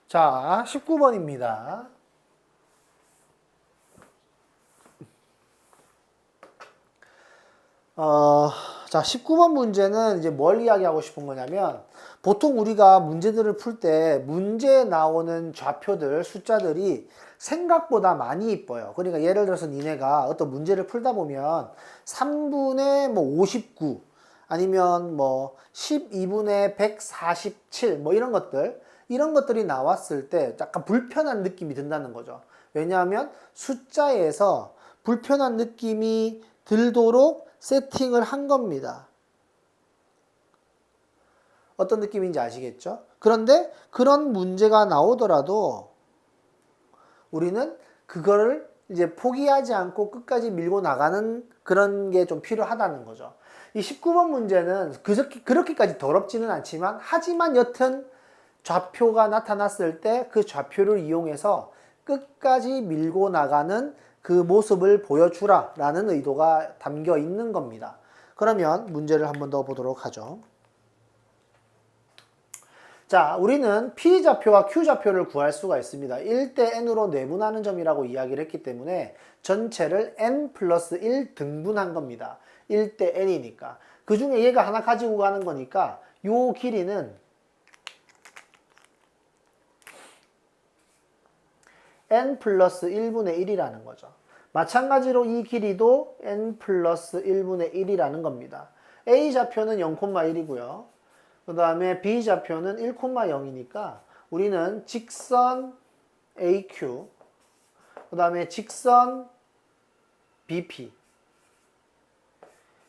자, 19번입니다. 자, 19번 문제는 이제 뭘 이야기하고 싶은 거냐면, 보통 우리가 문제들을 풀 때 문제에 나오는 좌표들, 숫자들이 생각보다 많이 이뻐요. 그러니까 예를 들어서 니네가 어떤 문제를 풀다 보면 3분의 뭐 59, 아니면 뭐 12분의 147, 뭐 이런 것들이 나왔을 때 약간 불편한 느낌이 든다는 거죠. 왜냐하면 숫자에서 불편한 느낌이 들도록 세팅을 한 겁니다. 어떤 느낌인지 아시겠죠? 그런데 그런 문제가 나오더라도 우리는 그거를 이제 포기하지 않고 끝까지 밀고 나가는 그런 게 좀 필요하다는 거죠. 이 19번 문제는 그렇게까지 더럽지는 않지만, 하지만 여튼 좌표가 나타났을 때 그 좌표를 이용해서 끝까지 밀고 나가는 그 모습을 보여주라 라는 의도가 담겨 있는 겁니다. 그러면 문제를 한번 더 보도록 하죠. 자, 우리는 P좌표와 Q좌표를 구할 수가 있습니다. 1대 N으로 내분하는 점이라고 이야기를 했기 때문에 전체를 N 플러스 1 등분한 겁니다. 1대 N이니까. 그 중에 얘가 하나 가지고 가는 거니까 요 길이는 N 플러스 1분의 1이라는 거죠. 마찬가지로 이 길이도 N 플러스 1분의 1이라는 겁니다. A좌표는 0,1이고요. 그 다음에 B좌표는 1,0이니까 우리는 직선 AQ, 그 다음에 직선 BP에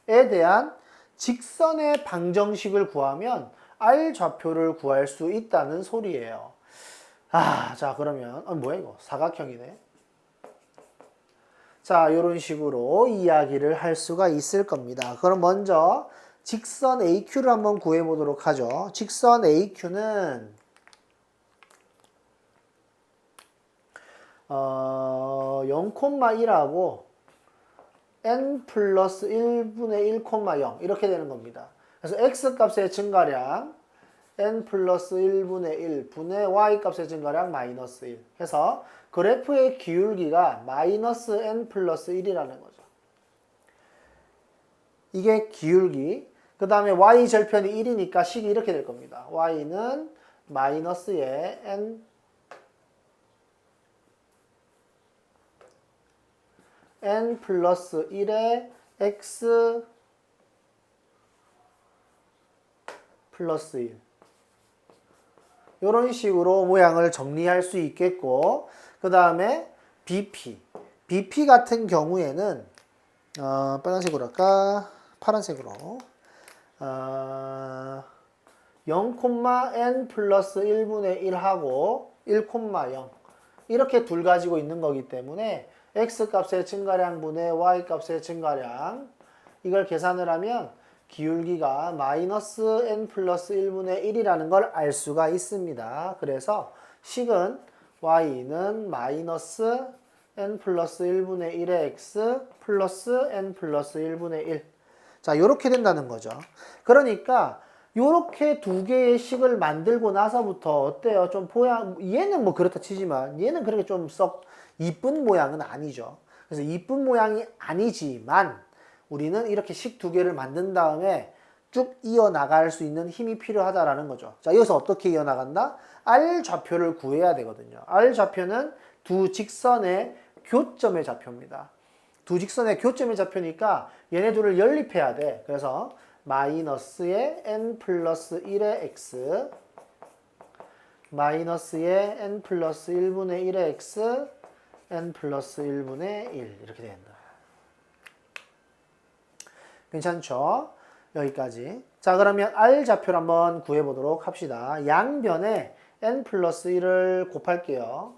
대한 직선의 방정식을 구하면 R좌표를 구할 수 있다는 소리예요. 자, 그러면 뭐야 이거? 사각형이네. 자, 이런 식으로 이야기를 할 수가 있을 겁니다. 그럼 먼저 직선 AQ를 한번 구해보도록 하죠. 직선 AQ는 0,1하고 n 플러스 1분의 1,0 이렇게 되는 겁니다. 그래서 x값의 증가량 n 플러스 1분의 1 분의 y값의 증가량 마이너스 1 해서 그래프의 기울기가 마이너스 n 플러스 1이라는 거죠. 이게 기울기. 그 다음에 y절편이 1이니까 식이 이렇게 될 겁니다. y는 마이너스의 n 플러스 1의 x 플러스 1. 이런 식으로 모양을 정리할 수 있겠고, 그 다음에 BP 같은 경우에는 빨간색으로 할까? 파란색으로 0,n 플러스 1분의 1하고 1,0 이렇게 둘 가지고 있는 거기 때문에 x값의 증가량 분의 y값의 증가량, 이걸 계산을 하면 기울기가 마이너스 n 플러스 1분의 1이라는 걸 알 수가 있습니다. 그래서 식은 y는 마이너스 n 플러스 1분의 1의 x 플러스 n 플러스 1분의 1. 자, 요렇게 된다는 거죠. 그러니까 요렇게 두 개의 식을 만들고 나서부터 어때요? 좀 얘는 뭐 그렇다 치지만 얘는 그렇게 좀 썩 이쁜 모양은 아니죠. 그래서 이쁜 모양이 아니지만 우리는 이렇게 식 두 개를 만든 다음에 쭉 이어나갈 수 있는 힘이 필요하다라는 거죠. 자, 여기서 어떻게 이어나간다? R좌표를 구해야 되거든요. R좌표는 두 직선의 교점의 좌표입니다. 두 직선의 교점의 좌표니까 얘네 둘을 연립해야 돼. 그래서 마이너스의 n 플러스 1의 x 마이너스의 n 플러스 1분의 1의 x n 플러스 1분의 1 이렇게 된다. 괜찮죠? 여기까지. 자, 그러면 R좌표를 한번 구해보도록 합시다. 양변에 n 플러스 1을 곱할게요.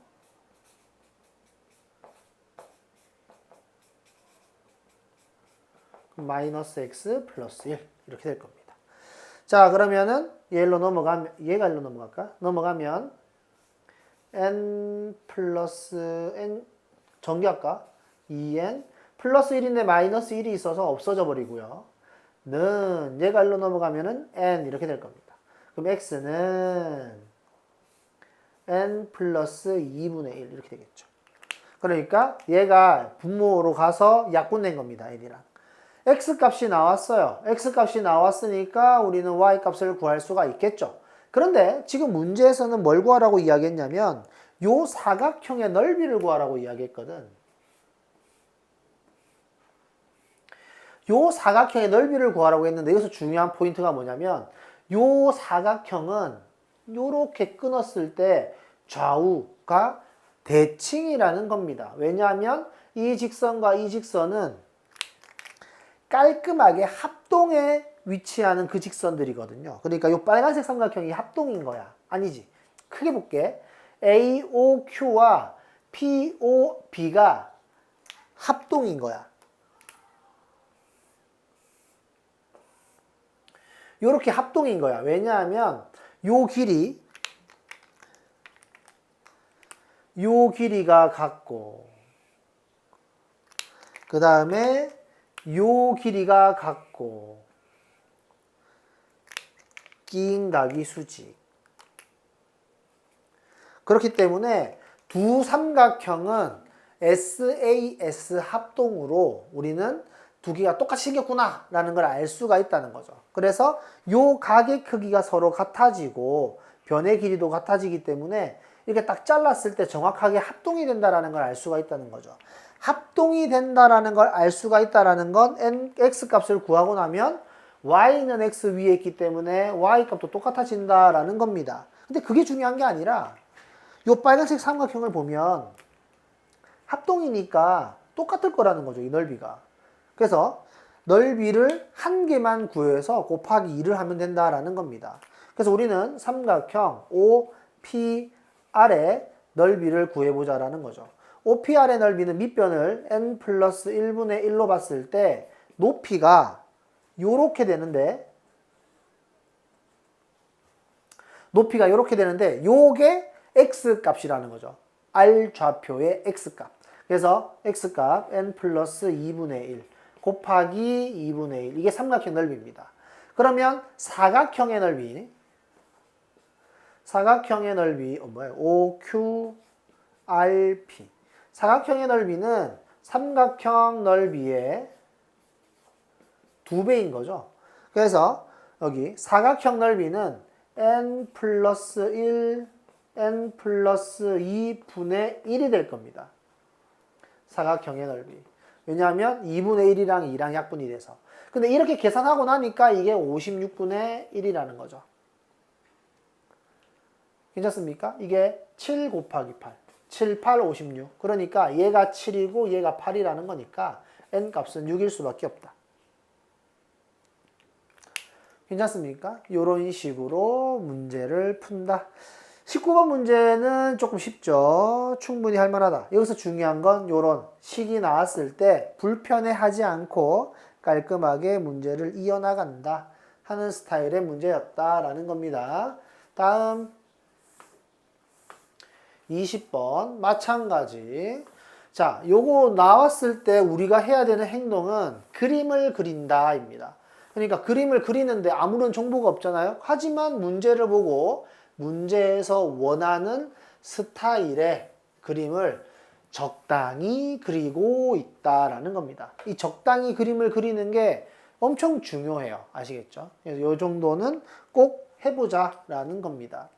마이너스 x 플러스 1 이렇게 될 겁니다. 자, 그러면은 얘가 일로 넘어갈까? 넘어가면 n 플러스 n 정리할까? 2n 플러스 1인데 마이너스 1이 있어서 없어져 버리고요. 는 얘가 일로 넘어가면은 n 이렇게 될 겁니다. 그럼 x는 n 플러스 2분의 1 이렇게 되겠죠. 그러니까 얘가 분모로 가서 약분된 겁니다. n이랑. x값이 나왔어요. x값이 나왔으니까 우리는 y값을 구할 수가 있겠죠. 그런데 지금 문제에서는 뭘 구하라고 이야기했냐면 요 사각형의 넓이를 구하라고 이야기했거든. 요 사각형의 넓이를 구하라고 했는데 여기서 중요한 포인트가 뭐냐면 요 사각형은 요렇게 끊었을 때 좌우가 대칭이라는 겁니다. 왜냐하면 이 직선과 이 직선은 깔끔하게 합동에 위치하는 그 직선들이거든요. 그러니까 이 빨간색 삼각형이 합동인 거야. 아니지. 크게 볼게. AOQ와 POB가 합동인 거야. 이렇게 합동인 거야. 왜냐하면 요 길이가 같고 그 다음에 요 길이가 같고 끼인각이 수직. 그렇기 때문에 두 삼각형은 SAS 합동으로 우리는 두 개가 똑같이 생겼구나 라는 걸 알 수가 있다는 거죠. 그래서 요 각의 크기가 서로 같아지고 변의 길이도 같아지기 때문에 이렇게 딱 잘랐을 때 정확하게 합동이 된다는 걸 알 수가 있다는 거죠. 합동이 된다는 걸 알 수가 있다는 건 x값을 구하고 나면 y는 x 위에 있기 때문에 y값도 똑같아진다라는 겁니다. 근데 그게 중요한 게 아니라 요 빨간색 삼각형을 보면 합동이니까 똑같을 거라는 거죠. 이 넓이가. 그래서 넓이를 한 개만 구해서 곱하기 2를 하면 된다라는 겁니다. 그래서 우리는 삼각형 OPR의 넓이를 구해보자라는 거죠. OPR의 넓이는 밑변을 n 플러스 1분의 1로 봤을 때 높이가 요렇게 되는데 요게 x값이라는 거죠. R 좌표의 x값. 그래서 x값 n 플러스 2분의 1 곱하기 2분의 1 이게 삼각형 넓이입니다. 그러면 사각형의 넓이 OQRP 사각형의 넓이는 삼각형 넓이의 2배인 거죠. 그래서 여기 사각형 넓이는 n 플러스 1, n 플러스 2분의 1이 될 겁니다. 사각형의 넓이. 왜냐하면 2분의 1이랑 2랑 약분이 돼서. 근데 이렇게 계산하고 나니까 이게 56분의 1이라는 거죠. 괜찮습니까? 이게 7 곱하기 8. 7, 8, 56. 그러니까 얘가 7이고 얘가 8이라는 거니까 n값은 6일 수밖에 없다. 괜찮습니까? 이런 식으로 문제를 푼다. 19번 문제는 조금 쉽죠. 충분히 할 만하다. 여기서 중요한 건 이런 식이 나왔을 때 불편해하지 않고 깔끔하게 문제를 이어나간다 하는 스타일의 문제였다라는 겁니다. 다음 20번 마찬가지. 자, 요거 나왔을 때 우리가 해야 되는 행동은 그림을 그린다 입니다. 그러니까 그림을 그리는데 아무런 정보가 없잖아요. 하지만 문제를 보고 문제에서 원하는 스타일의 그림을 적당히 그리고 있다라는 겁니다. 이 적당히 그림을 그리는 게 엄청 중요해요. 아시겠죠? 그래서 이 정도는 꼭 해보자라는 겁니다.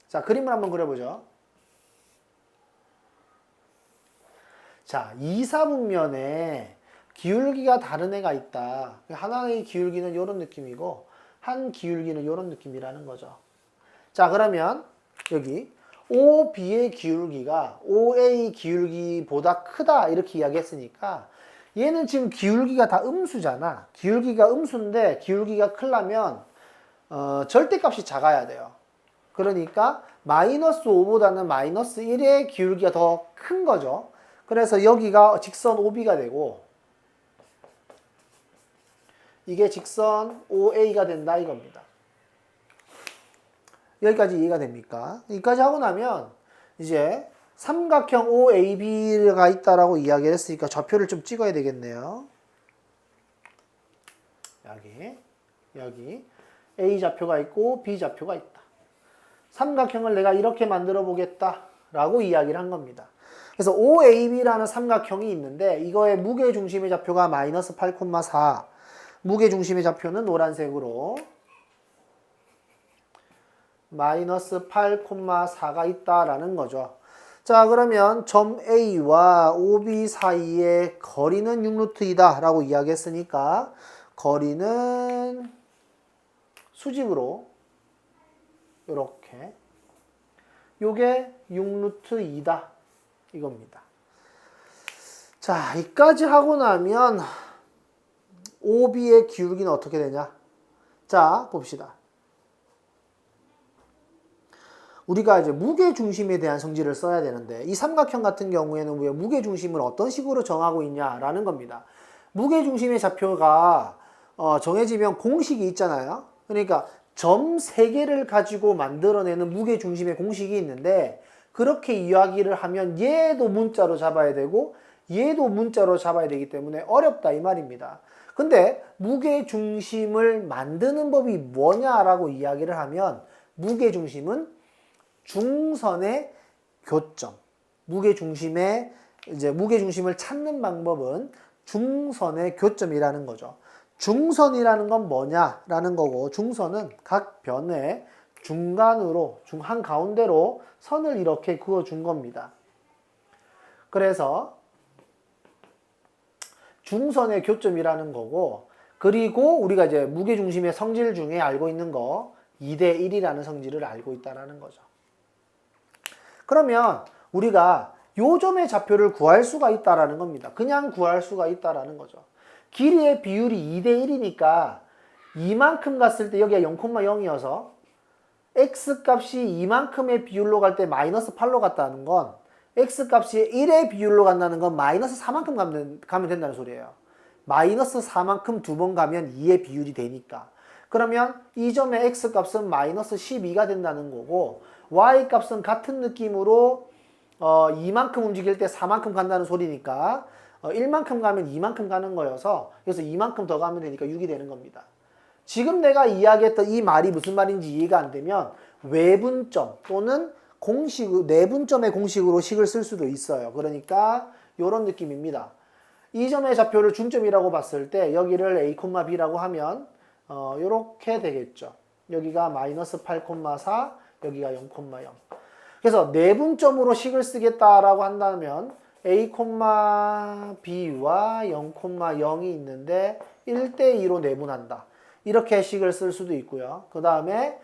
자, 그림을 한번 그려보죠. 자, 이사분면에 기울기가 다른 애가 있다. 하나의 기울기는 이런 느낌이고 한 기울기는 이런 느낌이라는 거죠. 자, 그러면 여기 OB의 기울기가 OA 기울기보다 크다 이렇게 이야기했으니까 얘는 지금 기울기가 다 음수잖아. 기울기가 음수인데 기울기가 크려면 절대값이 작아야 돼요. 그러니까 마이너스 5보다는 마이너스 1의 기울기가 더 큰 거죠. 그래서 여기가 직선 OB가 되고 이게 직선 OA가 된다 이겁니다. 여기까지 이해가 됩니까? 여기까지 하고 나면 이제 삼각형 OAB가 있다라고 이야기를 했으니까 좌표를 좀 찍어야 되겠네요. 여기 A 좌표가 있고 B 좌표가 있다. 삼각형을 내가 이렇게 만들어 보겠다라고 이야기를 한 겁니다. 그래서 OAB라는 삼각형이 있는데 이거의 무게중심의 좌표가 마이너스 8,4, 무게중심의 좌표는 노란색으로 마이너스 8,4가 있다라는 거죠. 자, 그러면 점 A와 OB 사이의 거리는 6루트이다 라고 이야기했으니까 거리는 수직으로 이렇게 요게 6루트2다 이겁니다. 자, 이까지 하고 나면 OB의 기울기는 어떻게 되냐? 자, 봅시다. 우리가 이제 무게중심에 대한 성질을 써야 되는데 이 삼각형 같은 경우에는 우리가 무게중심을 어떤 식으로 정하고 있냐라는 겁니다. 무게중심의 좌표가 정해지면 공식이 있잖아요. 그러니까 점 3개를 가지고 만들어내는 무게중심의 공식이 있는데 그렇게 이야기를 하면 얘도 문자로 잡아야 되고 얘도 문자로 잡아야 되기 때문에 어렵다 이 말입니다. 근데 무게중심을 만드는 법이 뭐냐라고 이야기를 하면 무게중심은 중선의 교점. 무게중심을 찾는 방법은 중선의 교점이라는 거죠. 중선이라는 건 뭐냐라는 거고 중선은 각 변의 중간으로 한가운데로 선을 이렇게 그어 준 겁니다. 그래서 중선의 교점이라는 거고 그리고 우리가 이제 무게중심의 성질 중에 알고 있는 거 2대 1이라는 성질을 알고 있다라는 거죠. 그러면 우리가 요점의 좌표를 구할 수가 있다라는 겁니다. 그냥 구할 수가 있다라는 거죠. 길이의 비율이 2대 1이니까 이만큼 갔을 때 여기가 0,0이어서 x값이 이만큼의 비율로 갈 때 마이너스 8로 갔다는 건 x값이 1의 비율로 간다는 건 마이너스 4만큼 가면 된다는 소리예요. 마이너스 4만큼 2번 가면 2의 비율이 되니까. 그러면 이 점의 x값은 마이너스 12가 된다는 거고 y값은 같은 느낌으로 이만큼 움직일 때 4만큼 간다는 소리니까 1만큼 가면 2만큼 가는 거여서 그래서 2만큼 더 가면 되니까 6이 되는 겁니다. 지금 내가 이야기했던 이 말이 무슨 말인지 이해가 안 되면 외분점 또는 내분점의 공식으로 식을 쓸 수도 있어요. 그러니까 이런 느낌입니다. 이 점의 좌표를 중점이라고 봤을 때 여기를 A, B라고 하면 이렇게 되겠죠. 여기가 마이너스 8,4 여기가 0,0 그래서 내분점으로 식을 쓰겠다라고 한다면 A, B와 0,0이 있는데 1대2로 내분한다. 이렇게 식을 쓸 수도 있고요. 그 다음에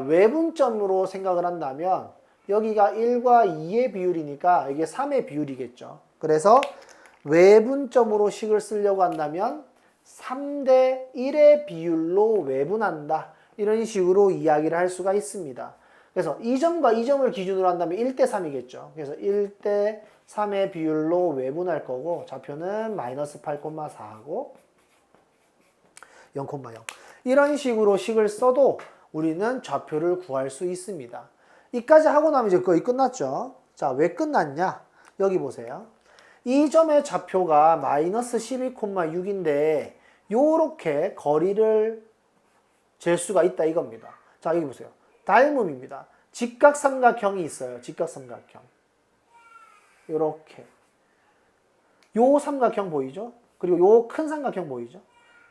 외분점으로 생각을 한다면 여기가 1과 2의 비율이니까 이게 3의 비율이겠죠. 그래서 외분점으로 식을 쓰려고 한다면 3대 1의 비율로 외분한다. 이런 식으로 이야기를 할 수가 있습니다. 그래서 이 점과 이 점을 기준으로 한다면 1대 3이겠죠. 그래서 1대 3의 비율로 외분할 거고 좌표는 마이너스 8,4하고 0,0 이런 식으로 식을 써도 우리는 좌표를 구할 수 있습니다. 이까지 하고 나면 이제 거의 끝났죠. 자, 왜 끝났냐? 여기 보세요. 이 점의 좌표가 마이너스 12,6인데 요렇게 거리를 잴 수가 있다 이겁니다. 자, 여기 보세요. 닮음입니다. 직각삼각형이 있어요. 직각삼각형. 요렇게. 요 삼각형 보이죠? 그리고 요 큰 삼각형 보이죠?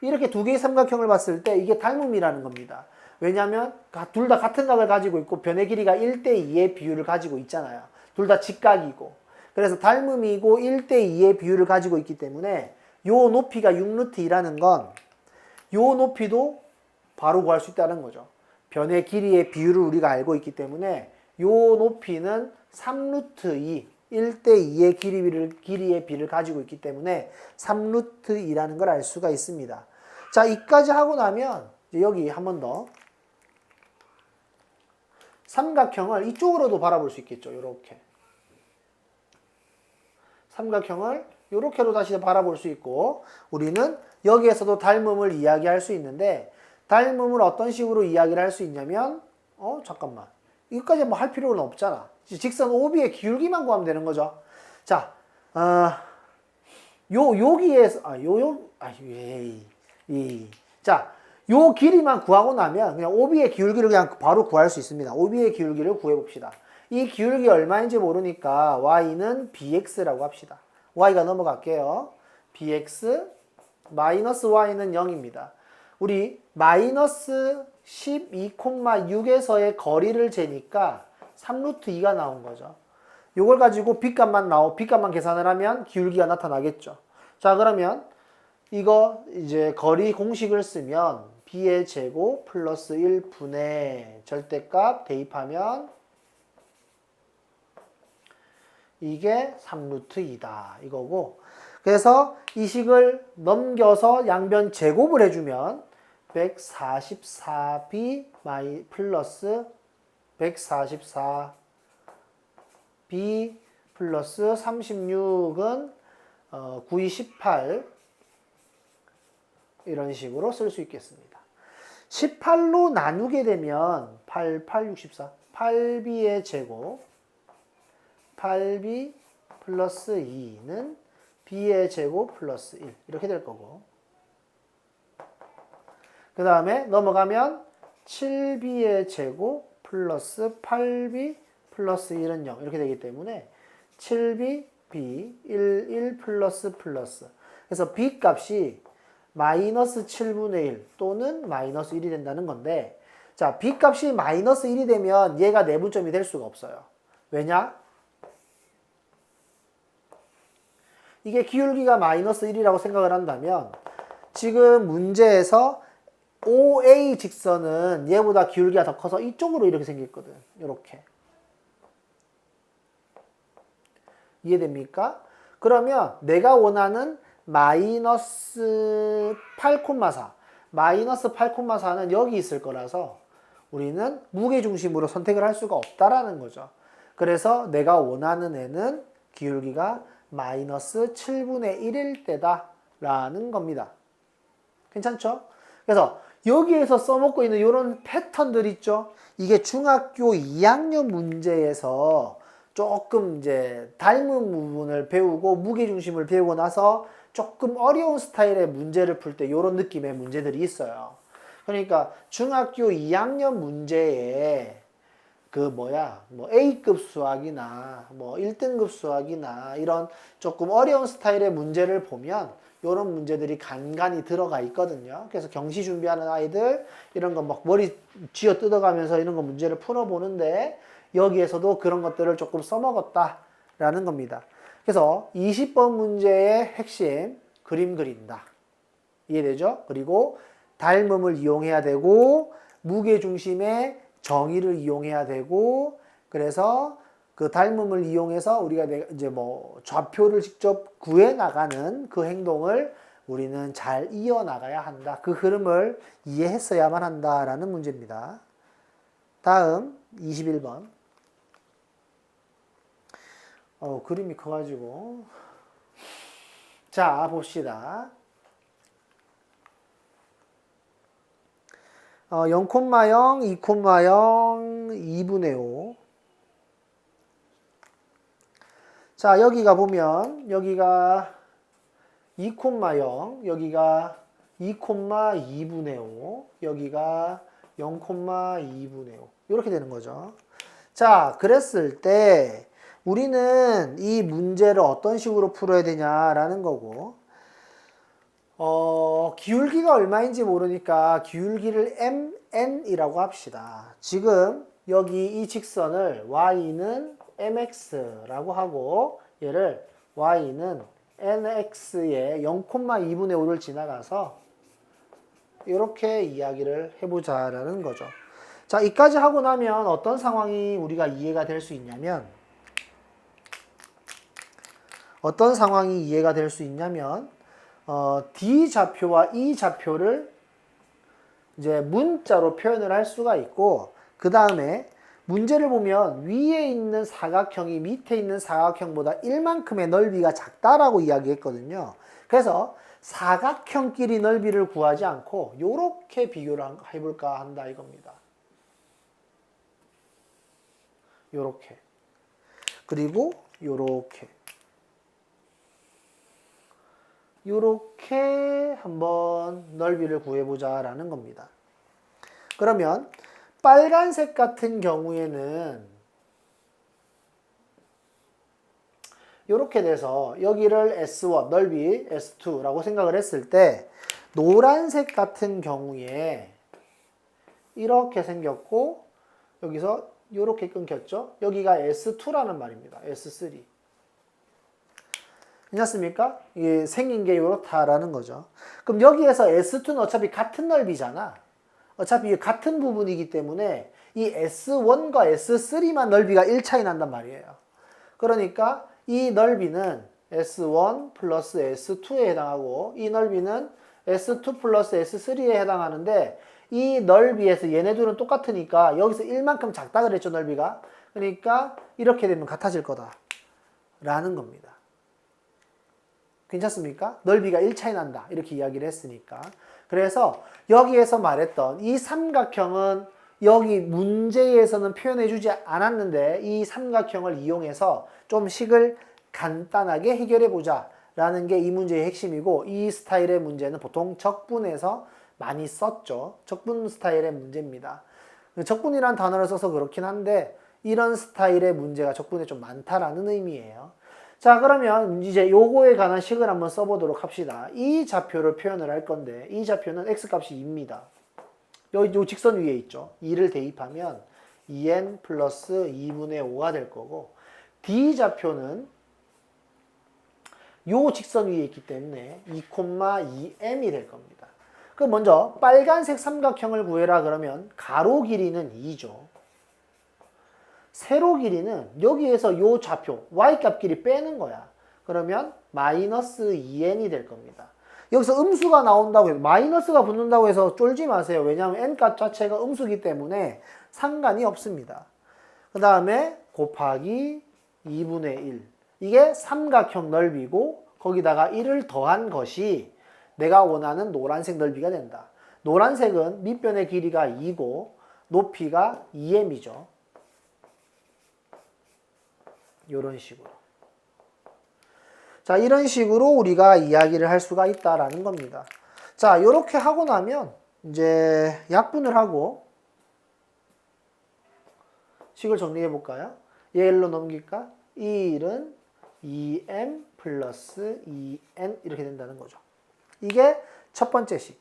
이렇게 두 개의 삼각형을 봤을 때 이게 닮음이라는 겁니다. 왜냐하면 둘 다 같은 각을 가지고 있고 변의 길이가 1대2의 비율을 가지고 있잖아요. 둘 다 직각이고. 그래서 닮음이고 1대2의 비율을 가지고 있기 때문에 요 높이가 6루트2라는 건 요 높이도 바로 구할 수 있다는 거죠. 변의 길이의 비율을 우리가 알고 있기 때문에 요 높이는 3루트2 1대2의 길이의 비를 가지고 있기 때문에 3루트2라는 걸 알 수가 있습니다. 자, 이까지 하고 나면 여기 한 번 더 삼각형을 이쪽으로도 바라볼 수 있겠죠. 이렇게 삼각형을 이렇게로 다시 바라볼 수 있고 우리는 여기에서도 닮음을 이야기할 수 있는데 닮음을 어떤 식으로 이야기를 할 수 있냐면 잠깐만 이것까지 뭐 할 필요는 없잖아. 직선 OB의 기울기만 구하면 되는 거죠. 자, 여기에서 자, 요 길이만 구하고 나면 그냥 OB의 기울기를 그냥 바로 구할 수 있습니다. OB의 기울기를 구해봅시다. 이 기울기 얼마인지 모르니까 y는 bx라고 합시다. y가 넘어갈게요. bx 마이너스 y는 0입니다. 우리 마이너스 12,6에서의 거리를 재니까 3루트 2가 나온 거죠. 요걸 가지고 빗값만 계산을 하면 기울기가 나타나겠죠. 자, 그러면 이거 이제 거리 공식을 쓰면 b의 제곱 플러스 1분의 절대값 대입하면 이게 3루트 2다 이거고, 그래서 이 식을 넘겨서 양변 제곱을 해주면 144b 플러스 144b 플러스 36은 9, 18 이런 식으로 쓸 수 있겠습니다. 18로 나누게 되면 8, 8, 64 8b의 제곱 8b 플러스 2는 b의 제곱 플러스 1 이렇게 될 거고, 그 다음에 넘어가면 7b의 제곱 플러스 8b 플러스 1은 0 이렇게 되기 때문에 7b, b, 1, 1 플러스 플러스, 그래서 b 값이 마이너스 7분의 1 또는 마이너스 1이 된다는 건데, 자, b 값이 마이너스 1이 되면 얘가 내분점이 될 수가 없어요. 왜냐? 이게 기울기가 마이너스 1이라고 생각을 한다면 지금 문제에서 OA 직선은 얘보다 기울기가 더 커서 이쪽으로 이렇게 생겼거든. 이렇게. 이해됩니까? 그러면 내가 원하는 마이너스 8,4 마이너스 8,4는 여기 있을 거라서 우리는 무게중심으로 선택을 할 수가 없다라는 거죠. 그래서 내가 원하는 애는 기울기가 마이너스 7분의 1일 때다 라는 겁니다. 괜찮죠? 그래서 여기에서 써먹고 있는 이런 패턴들 있죠? 이게 중학교 2학년 문제에서 조금 이제 닮은 부분을 배우고 무게중심을 배우고 나서 조금 어려운 스타일의 문제를 풀 때 이런 느낌의 문제들이 있어요. 그러니까 중학교 2학년 문제에 A급 수학이나 1등급 수학이나 이런 조금 어려운 스타일의 문제를 보면 이런 문제들이 간간히 들어가 있거든요. 그래서 경시 준비하는 아이들 이런 거 막 머리 쥐어 뜯어가면서 이런 거 문제를 풀어보는데 여기에서도 그런 것들을 조금 써먹었다라는 겁니다. 그래서 20번 문제의 핵심 그림 그린다. 이해되죠? 그리고 닮음을 이용해야 되고 무게중심의 정의를 이용해야 되고, 그래서 그 닮음을 이용해서 우리가 이제 좌표를 직접 구해 나가는 그 행동을 우리는 잘 이어 나가야 한다. 그 흐름을 이해했어야만 한다라는 문제입니다. 다음 21번. 그림이 커가지고. 자, 봅시다. 0,0, 2,0, 2분의 5. 자, 여기가 보면, 여기가 2,0, 여기가 2,2분의 5, 여기가 0,2분의 5. 이렇게 되는 거죠. 자, 그랬을 때, 우리는 이 문제를 어떤 식으로 풀어야 되냐라는 거고, 기울기가 얼마인지 모르니까 기울기를 mn이라고 합시다. 지금 여기 이 직선을 y는 mx라고 하고 얘를 y는 nx에 0,2분의 5를 지나가서 이렇게 이야기를 해보자라는 거죠. 자, 이까지 하고 나면 어떤 상황이 우리가 이해가 될 수 있냐면 D 좌표와 E 좌표를 이제 문자로 표현을 할 수가 있고, 그 다음에 문제를 보면 위에 있는 사각형이 밑에 있는 사각형보다 1만큼의 넓이가 작다라고 이야기했거든요. 그래서 사각형끼리 넓이를 구하지 않고 요렇게 비교를 해볼까 한다 이겁니다. 요렇게. 그리고 요렇게. 요렇게 한번 넓이를 구해보자 라는 겁니다. 그러면 빨간색 같은 경우에는 요렇게 돼서 여기를 S1 넓이 S2라고 생각을 했을 때 노란색 같은 경우에 이렇게 생겼고 여기서 요렇게 끊겼죠. 여기가 S2라는 말입니다. S3 괜찮습니까? 이게 생긴 게 이렇다라는 거죠. 그럼 여기에서 S2는 어차피 같은 넓이잖아. 어차피 같은 부분이기 때문에 이 S1과 S3만 넓이가 1 차이 난단 말이에요. 그러니까 이 넓이는 S1 플러스 S2에 해당하고 이 넓이는 S2 플러스 S3에 해당하는데 이 넓이에서 얘네 둘은 똑같으니까 여기서 1만큼 작다 그랬죠, 넓이가. 그러니까 이렇게 되면 같아질 거다 라는 겁니다. 괜찮습니까? 넓이가 1 차이 난다 이렇게 이야기를 했으니까. 그래서 여기에서 말했던 이 삼각형은 여기 문제에서는 표현해 주지 않았는데 이 삼각형을 이용해서 좀 식을 간단하게 해결해 보자 라는 게 이 문제의 핵심이고 이 스타일의 문제는 보통 적분에서 많이 썼죠. 적분 스타일의 문제입니다. 적분이란 단어를 써서 그렇긴 한데 이런 스타일의 문제가 적분에 좀 많다라는 의미예요. 자, 그러면 이제 요거에 관한 식을 한번 써보도록 합시다. 이 좌표를 표현을 할 건데 이 좌표는 x값이 2입니다. 요 직선 위에 있죠. 2를 대입하면 2n 플러스 2분의 5가 될 거고 D좌표는 요 직선 위에 있기 때문에 2,2m이 될 겁니다. 그럼 먼저 빨간색 삼각형을 구해라 그러면 가로 길이는 2죠. 세로 길이는 여기에서 요 좌표 y값 길이 빼는 거야. 그러면 마이너스 2n이 될 겁니다. 여기서 음수가 나온다고 해서 마이너스가 붙는다고 해서 쫄지 마세요. 왜냐하면 n값 자체가 음수기 때문에 상관이 없습니다. 그 다음에 곱하기 2분의 1 이게 삼각형 넓이고 거기다가 1을 더한 것이 내가 원하는 노란색 넓이가 된다. 노란색은 밑변의 길이가 2고 높이가 2m이죠. 이런 식으로. 자, 이런 식으로 우리가 이야기를 할 수가 있다라는 겁니다. 자, 이렇게 하고 나면 이제 약분을 하고 식을 정리해 볼까요? 얘로 넘길까? 이 1은 2m 플러스 2n 이렇게 된다는 거죠. 이게 첫 번째 식.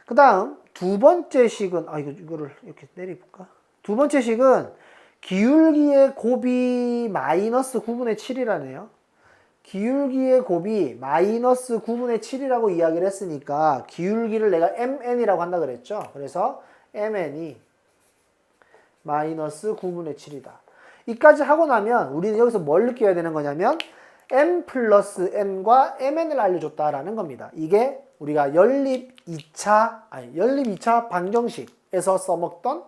그 다음 두 번째 식은 이거를 이렇게 내려볼까? 두 번째 식은 기울기의 곱이 마이너스 9분의 7이라네요. 기울기의 곱이 마이너스 9분의 7이라고 이야기를 했으니까 기울기를 내가 mn이라고 한다 그랬죠. 그래서 mn이 마이너스 9분의 7이다. 이까지 하고 나면 우리는 여기서 뭘 느껴야 되는 거냐면 m 플러스 n과 mn을 알려줬다라는 겁니다. 이게 우리가 연립 2차 방정식에서 써먹던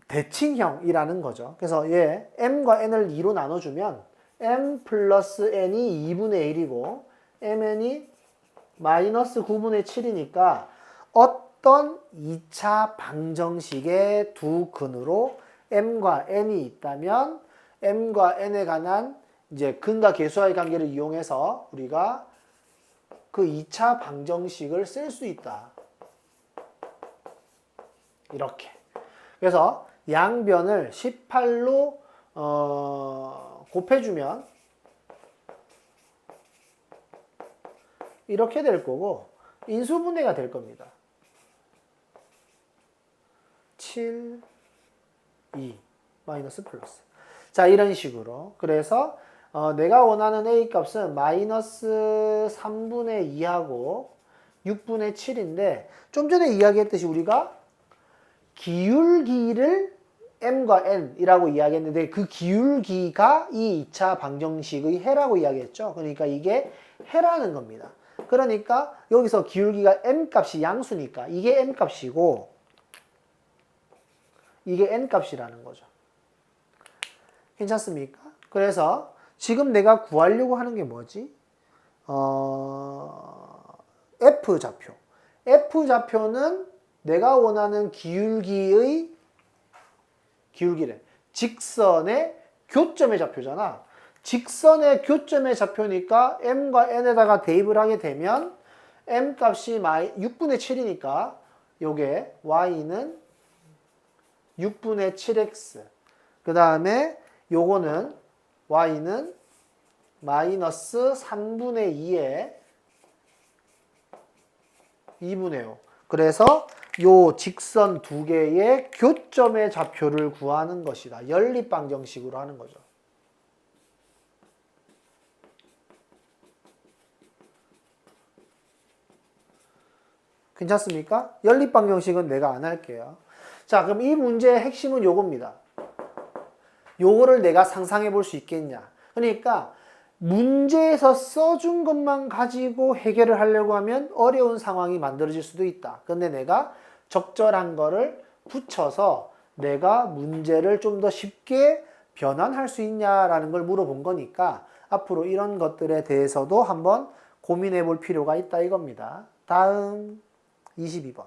대칭형이라는 거죠. 그래서 얘 m과 n을 2로 나눠주면 m 플러스 n이 2분의 1이고 mn이 마이너스 9분의 7이니까 어떤 2차 방정식의 두 근으로 m과 n이 있다면 m과 n에 관한 이제 근과 계수와의 관계를 이용해서 우리가 그 2차 방정식을 쓸 수 있다. 이렇게. 그래서 양변을 18로 곱해주면 이렇게 될 거고 인수분해가 될 겁니다. 7, 2, 마이너스 플러스. 자, 이런 식으로. 그래서 내가 원하는 A 값은 마이너스 3분의 2하고 6분의 7인데 좀 전에 이야기했듯이 우리가 기울기를 m과 n이라고 이야기했는데 그 기울기가 이 2차 방정식의 해라고 이야기했죠. 그러니까 이게 해라는 겁니다. 그러니까 여기서 기울기가 m 값이 양수니까 이게 m 값이고 이게 n 값이라는 거죠. 괜찮습니까? 그래서 지금 내가 구하려고 하는 게 뭐지? F좌표. F좌표는 내가 원하는 기울기래. 직선의 교점의 좌표잖아. 직선의 교점의 좌표니까 m과 n에다가 대입을 하게 되면 m 값이 6분의 7이니까 요게 y는 6분의 7x. 그 다음에 요거는 y는 마이너스 3분의 2에 2분의 5. 그래서 요 직선 두 개의 교점의 좌표를 구하는 것이다. 연립방정식으로 하는 거죠. 괜찮습니까? 연립방정식은 내가 안 할게요. 자, 그럼 이 문제의 핵심은 요겁니다. 요거를 내가 상상해 볼 수 있겠냐. 그러니까 문제에서 써준 것만 가지고 해결을 하려고 하면 어려운 상황이 만들어질 수도 있다. 근데 내가 적절한 거를 붙여서 내가 문제를 좀 더 쉽게 변환할 수 있냐라는 걸 물어본 거니까 앞으로 이런 것들에 대해서도 한번 고민해 볼 필요가 있다 이겁니다. 다음 22번.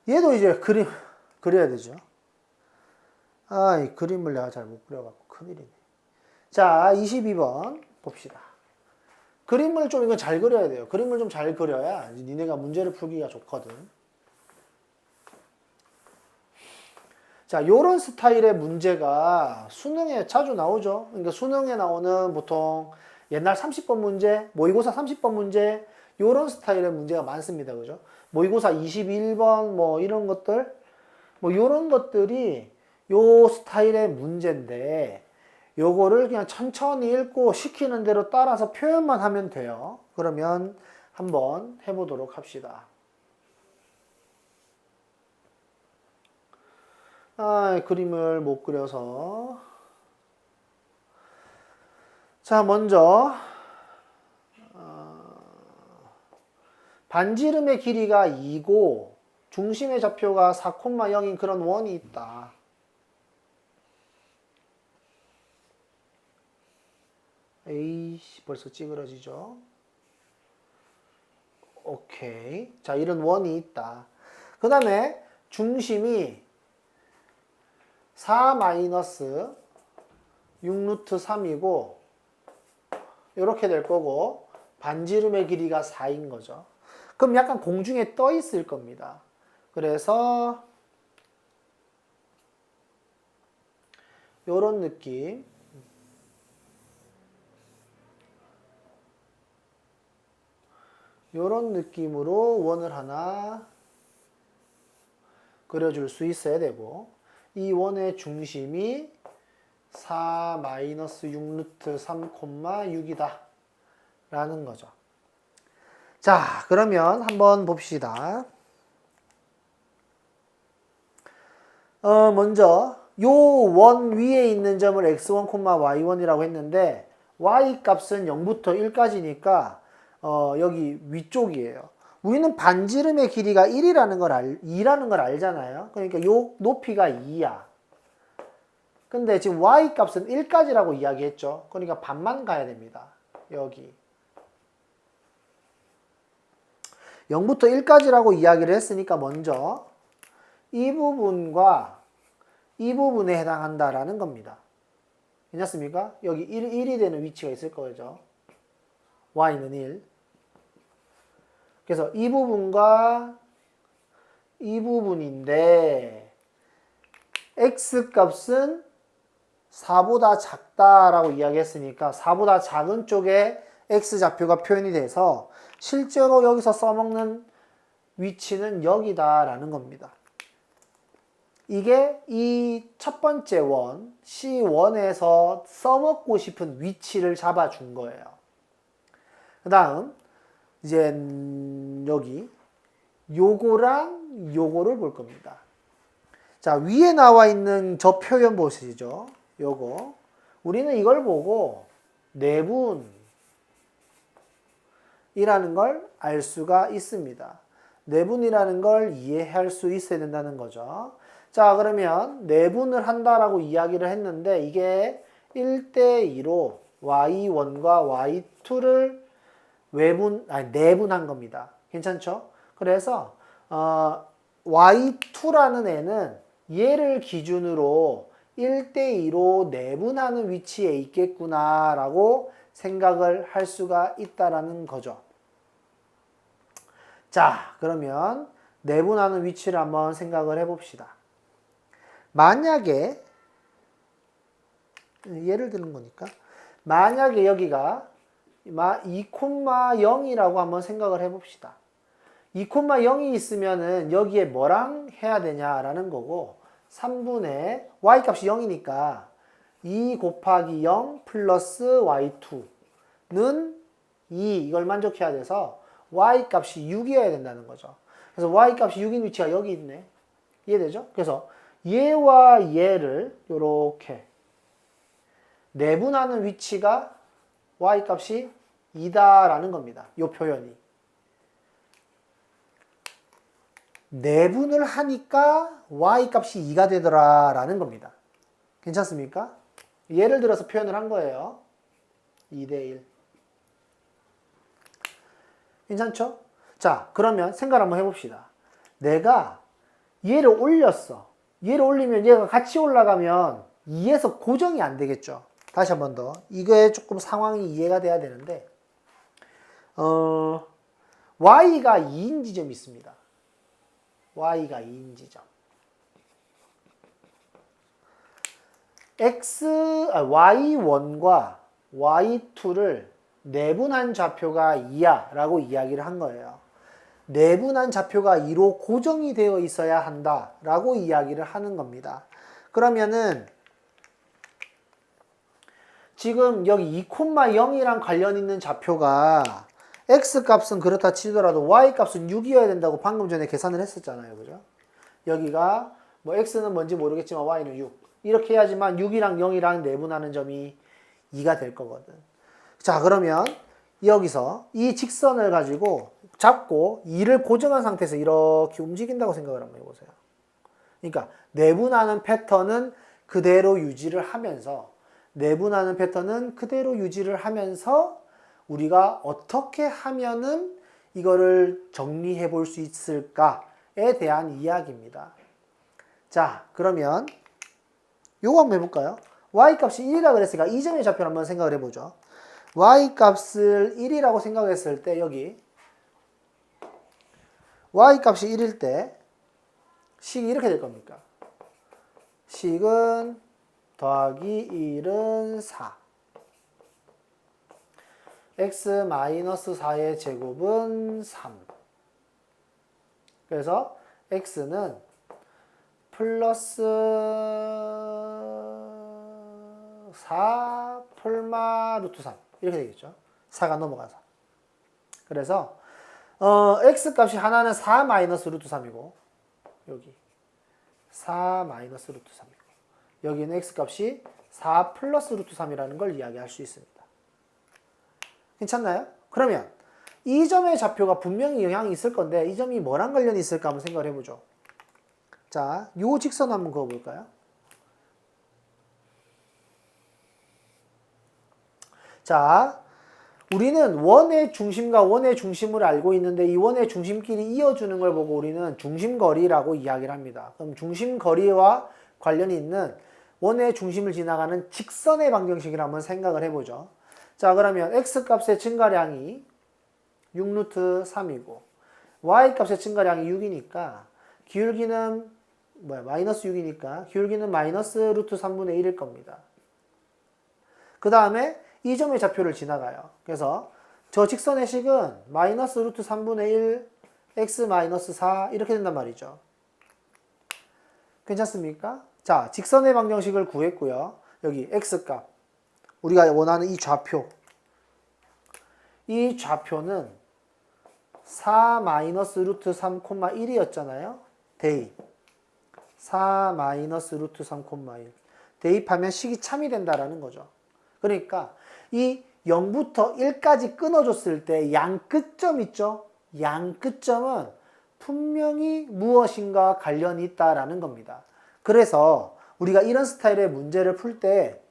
얘도 이제 그림 그려야 되죠. 이 그림을 내가 잘 못 그려갖고 큰일이네. 자, 22번 봅시다. 그림을 좀 이거 잘 그려야 돼요. 그림을 좀 잘 그려야 니네가 문제를 풀기가 좋거든. 자, 요런 스타일의 문제가 수능에 자주 나오죠. 그러니까 수능에 나오는 보통 옛날 30번 문제, 모의고사 30번 문제, 요런 스타일의 문제가 많습니다. 그죠? 모의고사 21번 뭐 이런 것들, 뭐 요런 것들이 요 스타일의 문제인데 요거를 그냥 천천히 읽고 시키는 대로 따라서 표현만 하면 돼요. 그러면 한번 해보도록 합시다. 그림을 못 그려서. 자, 먼저 반지름의 길이가 2고 중심의 좌표가 4,0인 그런 원이 있다. 에이씨, 벌써 찌그러지죠? 오케이. 자, 이런 원이 있다. 그 다음에 중심이 4 마이너스 6루트 3이고 이렇게 될 거고 반지름의 길이가 4인 거죠. 그럼 약간 공중에 떠 있을 겁니다. 그래서 요런 느낌. 요런 느낌으로 원을 하나 그려줄 수 있어야 되고 이 원의 중심이 4 마이너스 6루트 3, 6이다 라는 거죠. 자, 그러면 한번 봅시다. 먼저 요 원 위에 있는 점을 x1, y1이라고 했는데 y 값은 0부터 1까지니까 여기 위쪽이에요. 우리는 반지름의 길이가 2라는 걸 알잖아요. 그러니까 요 높이가 2야. 근데 지금 y 값은 1까지라고 이야기했죠. 그러니까 반만 가야 됩니다. 여기. 0부터 1까지라고 이야기를 했으니까 먼저 이 부분과 이 부분에 해당한다라는 겁니다. 괜찮습니까? 여기 1이 되는 위치가 있을 거죠. y는 1. 그래서 이 부분과 이 부분인데 x 값은 4보다 작다라고 이야기했으니까 4보다 작은 쪽에 x 좌표가 표현이 돼서 실제로 여기서 써먹는 위치는 여기다라는 겁니다. 이게 이 첫 번째 원, C1에서 써먹고 싶은 위치를 잡아준 거예요. 그 다음 이제 여기 요거랑 요거를 볼 겁니다. 자, 위에 나와 있는 저 표현 보시죠. 요거. 우리는 이걸 보고 내분이라는 걸 알 수가 있습니다. 내분이라는 걸 이해할 수 있어야 된다는 거죠. 자, 그러면 내분을 한다라고 이야기를 했는데 이게 1대2로 y1과 y2를 내분한 겁니다. 괜찮죠? 그래서 y2라는 애는 얘를 기준으로 1대2로 내분하는 위치에 있겠구나 라고 생각을 할 수가 있다라는 거죠. 자, 그러면 내분하는 위치를 한번 생각을 해봅시다. 만약에 예를 드는 거니까 만약에 여기가 2,0이라고 한번 생각을 해봅시다. 2,0이 있으면은 여기에 뭐랑 해야 되냐라는 거고 3분의 y값이 0이니까 2 곱하기 0 플러스 y2는 2 이걸 만족해야 돼서 y값이 6이어야 된다는 거죠. 그래서 y값이 6인 위치가 여기 있네. 이해되죠? 그래서 얘와 얘를 이렇게 내분하는 위치가 y값이 2다라는 겁니다. 이 표현이. 내분을 하니까 y값이 2가 되더라라는 겁니다. 괜찮습니까? 예를 들어서 표현을 한 거예요. 2대1. 괜찮죠? 자, 그러면 생각 한번 해봅시다. 내가 얘를 올렸어. 얘를 올리면 얘가 같이 올라가면 2에서 고정이 안 되겠죠. 다시 한 번 더. 이거에 조금 상황이 이해가 돼야 되는데, y가 2인 지점이 있습니다. y가 2인 지점. y1과 y2를 내분한 좌표가 2야 라고 이야기를 한 거예요. 내분한 좌표가 2로 고정이 되어 있어야 한다 라고 이야기를 하는 겁니다. 그러면은 지금 여기 2,0이랑 관련 있는 좌표가 x값은 그렇다 치더라도 y값은 6이어야 된다고 방금 전에 계산을 했었잖아요. 그죠? 여기가 뭐 x는 뭔지 모르겠지만 y는 6. 이렇게 해야지만 6이랑 0이랑 내분하는 점이 2가 될 거거든. 자, 그러면 여기서 이 직선을 가지고 잡고 2를 고정한 상태에서 이렇게 움직인다고 생각을 한번 해보세요. 그러니까 내분하는 패턴은 그대로 유지를 하면서 우리가 어떻게 하면은 이거를 정리해 볼 수 있을까에 대한 이야기입니다. 자, 그러면 요거 한번 해볼까요? y값이 1이라 그랬으니까 이 점의 좌표를 한번 생각을 해보죠. y값을 1이라고 생각했을 때 여기 y값이 1일 때 식이 이렇게 될 겁니까? 식은 더하기 1은 4. x-4의 제곱은 3. 그래서 x는 플러스 4 폴마 루트 3 이렇게 되겠죠. 4가 넘어가서. 그래서 x값이 하나는 4 마이너스 루트 3이고 여기 4 마이너스 루트 3이고 여기는 x값이 4 플러스 루트 3이라는 걸 이야기할 수 있습니다. 괜찮나요? 그러면 이 점의 좌표가 분명히 영향이 있을 건데 이 점이 뭐랑 관련이 있을까 한번 생각을 해보죠. 자, 요 직선 한번 그어볼까요? 자, 우리는 원의 중심과 원의 중심을 알고 있는데 이 원의 중심끼리 이어주는 걸 보고 우리는 중심거리라고 이야기를 합니다. 그럼 중심거리와 관련이 있는 원의 중심을 지나가는 직선의 방정식을 한번 생각을 해보죠. 자, 그러면 x값의 증가량이 6루트 3이고 y값의 증가량이 6이니까 기울기는 마이너스 6이니까 기울기는 마이너스 루트 3분의 1일 겁니다. 그 다음에 이 점의 좌표를 지나가요. 그래서 저 직선의 식은 마이너스 루트 3분의 1 x 마이너스 4 이렇게 된단 말이죠. 괜찮습니까? 자, 직선의 방정식을 구했고요. 여기 x값 우리가 원하는 이 좌표 이 좌표는 4 마이너스 루트 3, 1이었잖아요. 대입 4 마이너스 루트 3, 1 대입하면 식이 참이 된다라는 거죠. 그러니까 이 0부터 1까지 끊어줬을 때 양 끝점 있죠? 양 끝점은 분명히 무엇인가 관련이 있다라는 겁니다. 그래서 우리가 이런 스타일의 문제를 풀 때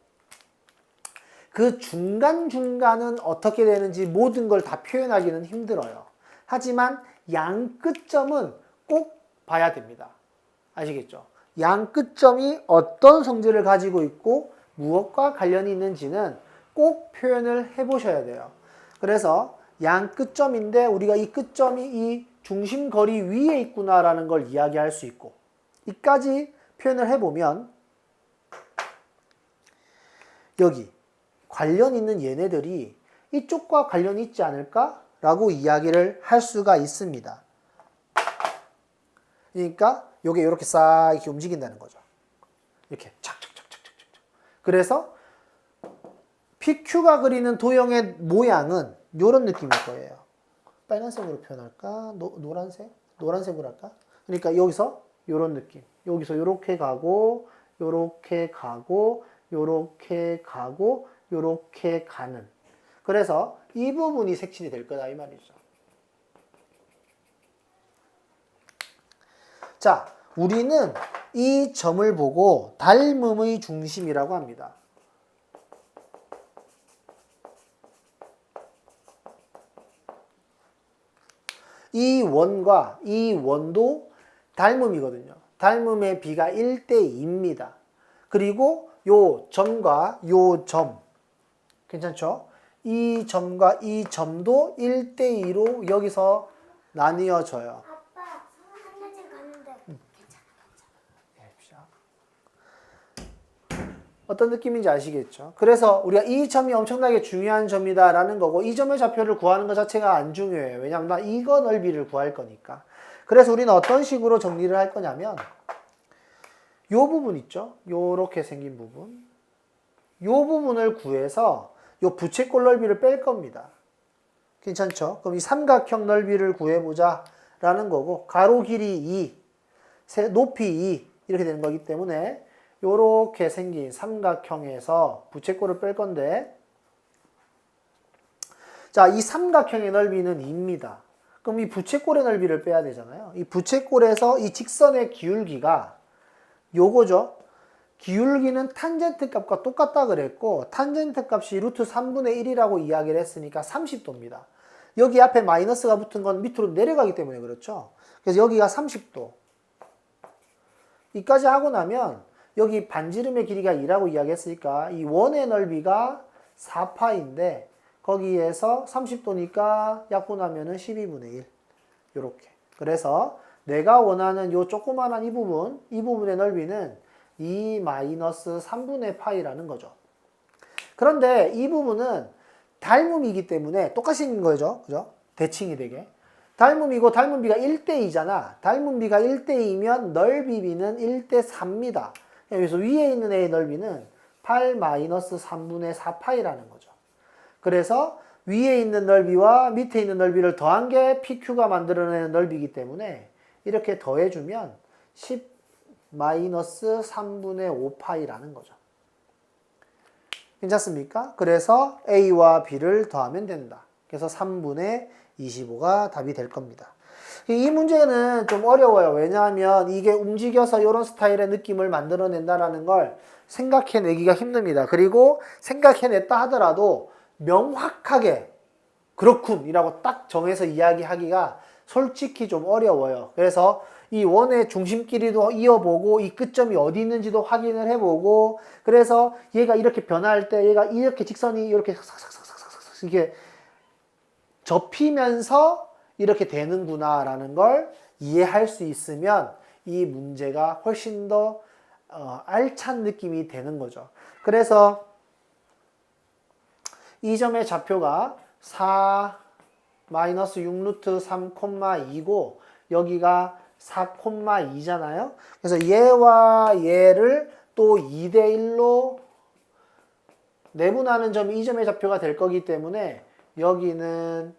그 중간중간은 어떻게 되는지 모든 걸 다 표현하기는 힘들어요. 하지만 양 끝점은 꼭 봐야 됩니다. 아시겠죠? 양 끝점이 어떤 성질을 가지고 있고 무엇과 관련이 있는지는 꼭 표현을 해보셔야 돼요. 그래서 양 끝점인데 우리가 이 끝점이 이 중심거리 위에 있구나라는 걸 이야기할 수 있고, 이까지 표현을 해보면 여기 관련 있는 얘네들이 이쪽과 관련이 있지 않을까라고 이야기를 할 수가 있습니다. 그러니까 이게 이렇게 싹 이렇게 움직인다는 거죠. 이렇게 착착착착착착. 그래서 PQ가 그리는 도형의 모양은 이런 느낌일 거예요. 빨간색으로 표현할까? 노란색? 노란색으로 할까? 그러니까 여기서 이런 느낌. 여기서 이렇게 가고, 이렇게 가고, 이렇게 가고, 이렇게 가는. 그래서 이 부분이 색칠이 될 거다 이 말이죠. 자, 우리는 이 점을 보고 닮음의 중심이라고 합니다. 이 원과 이 원도 닮음이거든요. 닮음의 비가 1대2입니다. 그리고 요 점과 요 점, 괜찮죠? 이 점과 이 점도 1대2로 여기서 나뉘어져요. 아빠, 한낮에 가는데 어떤 느낌인지 아시겠죠? 그래서 우리가 이 점이 엄청나게 중요한 점이다라는 거고, 이 점의 좌표를 구하는 것 자체가 안 중요해요. 왜냐하면 나 이거 넓이를 구할 거니까. 그래서 우리는 어떤 식으로 정리를 할 거냐면, 요 부분 있죠? 요렇게 생긴 부분. 요 부분을 구해서 요 부채꼴 넓이를 뺄 겁니다. 괜찮죠? 그럼 이 삼각형 넓이를 구해보자 라는 거고, 가로 길이 2, 높이 2 이렇게 되는 거기 때문에 요렇게 생긴 삼각형에서 부채꼴을 뺄 건데, 자, 이 삼각형의 넓이는 2입니다. 그럼 이 부채꼴의 넓이를 빼야 되잖아요. 이 부채꼴에서 이 직선의 기울기가 요거죠. 기울기는 탄젠트 값과 똑같다 그랬고, 탄젠트 값이 루트 3분의 1이라고 이야기를 했으니까 30도입니다. 여기 앞에 마이너스가 붙은 건 밑으로 내려가기 때문에 그렇죠. 그래서 여기가 30도. 이까지 하고 나면 여기 반지름의 길이가 2라고 이야기했으니까 이 원의 넓이가 4파인데 거기에서 30도니까 약분하면은 12분의 1. 요렇게. 그래서 내가 원하는 요 조그만한 이 부분의 넓이는 2-3분의 파이라는 거죠. 그런데 이 부분은 닮음이기 때문에 똑같이 생긴 거죠. 그죠? 대칭이 되게. 닮음이고 닮음비가 1대2잖아. 닮음비가 1대2면 넓이비는 1대3입니다. 여기서 위에 있는 애의 넓이는 8-3분의 4파이라는 거죠. 그래서 위에 있는 넓이와 밑에 있는 넓이를 더한 게 PQ가 만들어내는 넓이기 때문에 이렇게 더해주면 10-3분의 5파이라는 거죠. 괜찮습니까? 그래서 A와 B를 더하면 된다. 그래서 3분의 25가 답이 될 겁니다. 이 문제는 좀 어려워요. 왜냐하면 이게 움직여서 이런 스타일의 느낌을 만들어낸다는 걸 생각해내기가 힘듭니다. 그리고 생각해냈다 하더라도 명확하게 그렇군 이라고 딱 정해서 이야기하기가 솔직히 좀 어려워요. 그래서 이 원의 중심끼리도 이어보고 이 끝점이 어디 있는지도 확인을 해보고, 그래서 얘가 이렇게 변화할 때 얘가 이렇게 직선이 이렇게 삭삭삭삭삭삭 이렇게 접히면서 이렇게 되는구나 라는 걸 이해할 수 있으면 이 문제가 훨씬 더 알찬 느낌이 되는 거죠. 그래서 이 점의 좌표가 4-6루트 3,2고 여기가 4,2잖아요. 그래서 얘와 얘를 또 2대1로 내분하는 점이 이 점의 좌표가 될 거기 때문에 여기는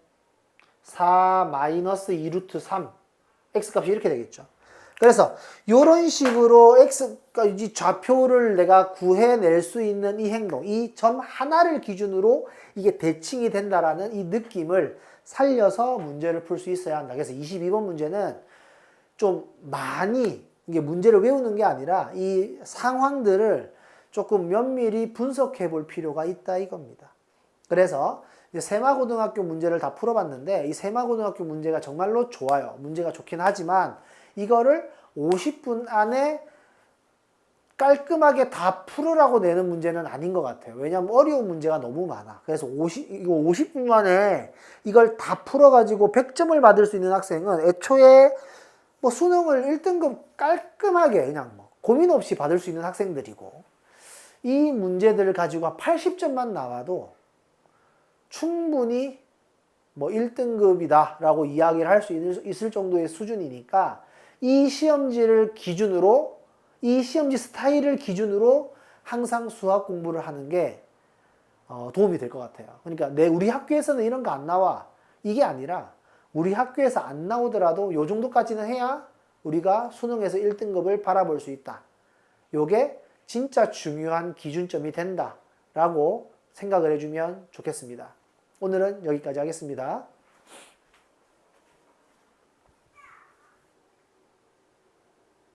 4-2루트 3 x값이 이렇게 되겠죠. 그래서 이런 식으로 이 좌표를 내가 구해낼 수 있는 이 행동, 이 점 하나를 기준으로 이게 대칭이 된다라는 이 느낌을 살려서 문제를 풀 수 있어야 한다. 그래서 22번 문제는 좀 많이 이게 문제를 외우는 게 아니라 이 상황들을 조금 면밀히 분석해 볼 필요가 있다 이겁니다. 그래서 이제 세마고등학교 문제를 다 풀어봤는데 이 세마고등학교 문제가 정말로 좋아요. 문제가 좋긴 하지만 이거를 50분 안에 깔끔하게 다 풀으라고 내는 문제는 아닌 것 같아요. 왜냐하면 어려운 문제가 너무 많아. 그래서 이거 50분 만에 이걸 다 풀어가지고 100점을 받을 수 있는 학생은 애초에 뭐 수능을 1등급 깔끔하게 그냥 뭐 고민 없이 받을 수 있는 학생들이고, 이 문제들을 가지고 80점만 나와도 충분히 뭐 1등급이다 라고 이야기를 할 수 있을 정도의 수준이니까, 이 시험지를 기준으로, 이 시험지 스타일을 기준으로 항상 수학 공부를 하는 게 도움이 될 것 같아요. 그러니까 우리 학교에서는 이런 거 안 나와, 이게 아니라 우리 학교에서 안 나오더라도 요 정도까지는 해야 우리가 수능에서 1등급을 바라볼 수 있다. 요게 진짜 중요한 기준점이 된다 라고 생각을 해주면 좋겠습니다. 오늘은 여기까지 하겠습니다.